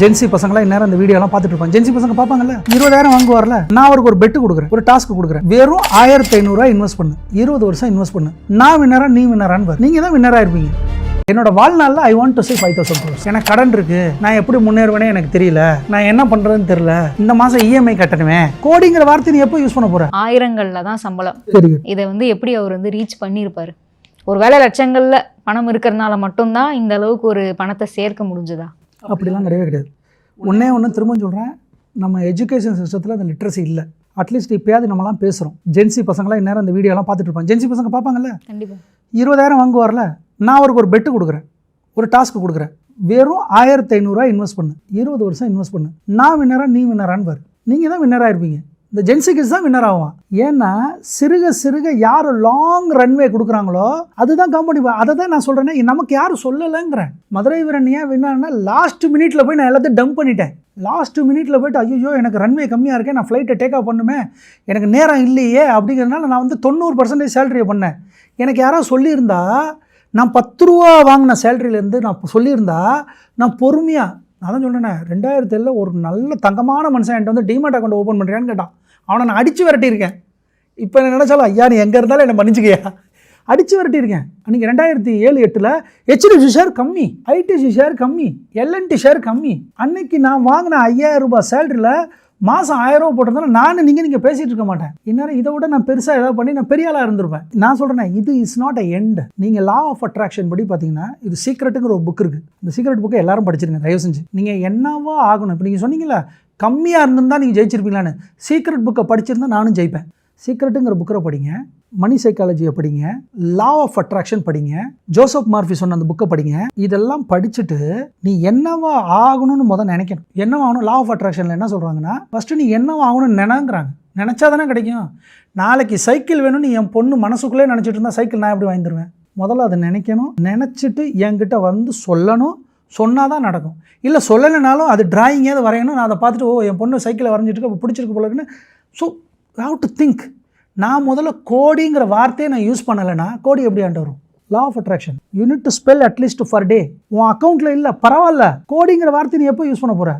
Gen Z பசங்களாம் இந்நேரம் இந்த வீடியோலாம் பார்த்துட்டு இருப்பாங்க. ஜென்சி பசங்க பார்ப்பாங்கல்ல, 20,000 வாங்குவார்ல, நான் அவருக்கு ஒரு பெட்டு கொடுக்குறேன், ஒரு டாஸ்க் கொடுக்குறேன், வெறும் 1500 இன்வெஸ்ட் பண்ணு, 20 வருஷம் இன்வெஸ்ட் பண்ணு, நான் வின்னரா நீ வின்னரான்னு நீங்க தான் வின்னரா இருப்பீங்க. என்னோட வாழ்நாளில் I want to say 5,000 crores. எனக்கு கடன் இருக்கு, நான் எப்படி முன்னேறுவேனே எனக்கு தெரியல, நான் என்ன பண்றதுன்னு தெரியல, இந்த மாசம் இஎம்ஐ கட்டணுவேன். கோடிங்கிற வார்த்தை நீ எப்போ யூஸ் பண்ண போற? ஆயிரங்கள்ல தான் சம்பளம். சரி, இதை எப்படி அவர் ரீச் பண்ணியிருப்பாரு? ஒரு வேலை லட்சங்கள்ல பணம் இருக்கிறதுனால மட்டும்தான் இந்த அளவுக்கு ஒரு பணத்தை சேர்க்க முடிஞ்சதா? அப்படிலாம் கிடையவே கிடையாது. ஒன்று திரும்ப சொல்கிறேன், நம்ம எஜுகேஷன் சிஸ்டத்தில் அந்த லிட்ரஸி இல்லை. அட்லீஸ்ட் இப்போயாவது நம்மலாம் பேசுகிறோம். ஜென்சி பசங்களாம் இந்நேரம் இந்த வீடியோலாம் பார்த்துட்டு இருப்பாங்க. ஜென்சி பசங்க பார்ப்பாங்கல்ல, கண்டிப்பாக 20,000 வாங்குவார்ல, நான் அவருக்கு ஒரு பெட்டு கொடுக்குறேன், ஒரு டாஸ்க் கொடுக்குறேன், வெறும் 1500 இன்வெஸ்ட் பண்ணு, 20 வருஷம் இன்வெஸ்ட் பண்ணு, நான் வின்னரா நீ வின்னரான்னு பாரு. நீங்கள் தான் வின்னராக இருப்பீங்க. இந்த ஜென்சி கிட்ஸ் தான் வின்னர் ஆகும். ஏன்னா சிறுக சிறுக யார் லாங் ரன்வே கொடுக்குறாங்களோ அதுதான் கம்பெனி. அதை தான் நான் சொல்கிறேன்னா, நமக்கு யாரும் சொல்லலைங்கிறேன். மதுரை வீரன் ஏன் வின்னான்னா, லாஸ்ட் மினிட்ல போய் நான் எல்லாத்தையும் டம்ப் பண்ணிட்டேன். லாஸ்ட் மினிட்ல போயிட்டு ஐயோ எனக்கு ரன்வே கம்மியாக இருக்கேன், நான் ஃப்ளைட்டை டேக் ஆஃப் பண்ணுமே, எனக்கு நேரம் இல்லையே அப்படிங்கிறதுனால நான் 90% சேலரியை பண்ணேன். எனக்கு யாராவது சொல்லியிருந்தா, நான் 10 ரூபா வாங்கின சேலரியிலேருந்து நான் சொல்லியிருந்தா, நான் பொறுமையாக, நான் தான் சொன்னேன், 2007 ஒரு நல்ல தங்கமான மனுஷன் என்கிட்ட டிமார்ட் அக்கௌண்ட் ஓப்பன் பண்ணுறியான்னு கேட்டான். அவனை நான் அடித்து விரட்டியிருக்கேன். இப்போ என்ன நினச்சாலும், ஐயா நீ எங்கே இருந்தாலும் என்னை மன்னிச்சுக்கையா, அடித்து விரட்டியிருக்கேன். அன்றைக்கி 2007-8 HDFC ஷேர் கம்மி, ITC ஷேர் கம்மி, LNT ஷேர் கம்மி. அன்னைக்கு நான் வாங்கின 5000 ரூபாய் சேலரியில் மாதம் 1000 ரூபா போட்டிருந்தாலும் நீங்கள் பேசிகிட்டு இருக்க மாட்டேன். இந்நேரம் இதை விட நான் பெருசாக ஏதாவது பண்ணி நான் பெரிய ஆளாக இருந்திருப்பேன். நான் சொல்கிறேன், இது இஸ் நாட் அ எண்ட். நீங்கள் லா ஆஃப் அட்ராக்ஷன் படி பார்த்தீங்கன்னா, இது சீக்ரெட்டுங்கிற ஒரு புக் இருக்குது. இந்த சீக்ரெட் புக்கை எல்லாரும் படிச்சிருங்க தயவு செஞ்சு. நீங்கள் என்னவா ஆகணும், இப்போ நீங்கள் சொன்னீங்களா கம்மியாக இருந்திருந்தா நீங்கள் ஜெயிச்சிருப்பீங்களான்னு, சீக்ரெட் புக்கை படிச்சிருந்தா நானும் ஜெயிப்பேன். சீக்ரெட்டுங்கிற புக்கை படிங்க, மணி சைக்காலஜியை படிங்க, லா ஆஃப் அட்ராக்ஷன் படிங்க, ஜோசப் மார்ஃபி சொன்ன அந்த புக்கை படிங்க. இதெல்லாம் படிச்சுட்டு நீ என்னவா ஆகணும்னு நினைக்கணும். என்னவா ஆகணும்? லா ஆஃப் அட்ராக்ஷனில் என்ன சொல்கிறாங்கன்னா, ஃபஸ்ட்டு நீ என்னவா ஆகணும்னு நினைங்கிறாங்க. நினச்சா தானே கிடைக்கும். நாளைக்கு சைக்கிள் வேணும்னு என் பொண்ணு மனசுக்குள்ளே நினச்சிட்டு இருந்தால் சைக்கிள் நான் எப்படி வாங்கிடுவேன்? முதல்ல அதை நினைக்கணும், நினச்சிட்டு என்கிட்ட சொல்லணும், சொன்னால் தான் நடக்கும். இல்லை சொல்லலைனாலும் அது டிராயிங்காவது வரையணும், நான் அதை பார்த்துட்டு என் பொண்ணு சைக்கிளை வரைஞ்சிட்டு அப்போ பிடிச்சிருக்கு போல இருக்குன்னு. So how to think. நான் முதல்ல கோடிங்கிற வார்த்தையை நான் யூஸ் பண்ணலைன்னா கோடி எப்படி ஆண்டு வரும்? Law of attraction. You need to spell at least for டே. உன் அக்கௌண்ட்டில் இல்லை பரவாயில்ல, கோடிங்கிற வார்த்தை நீ எப்போ யூஸ் பண்ண போகிற?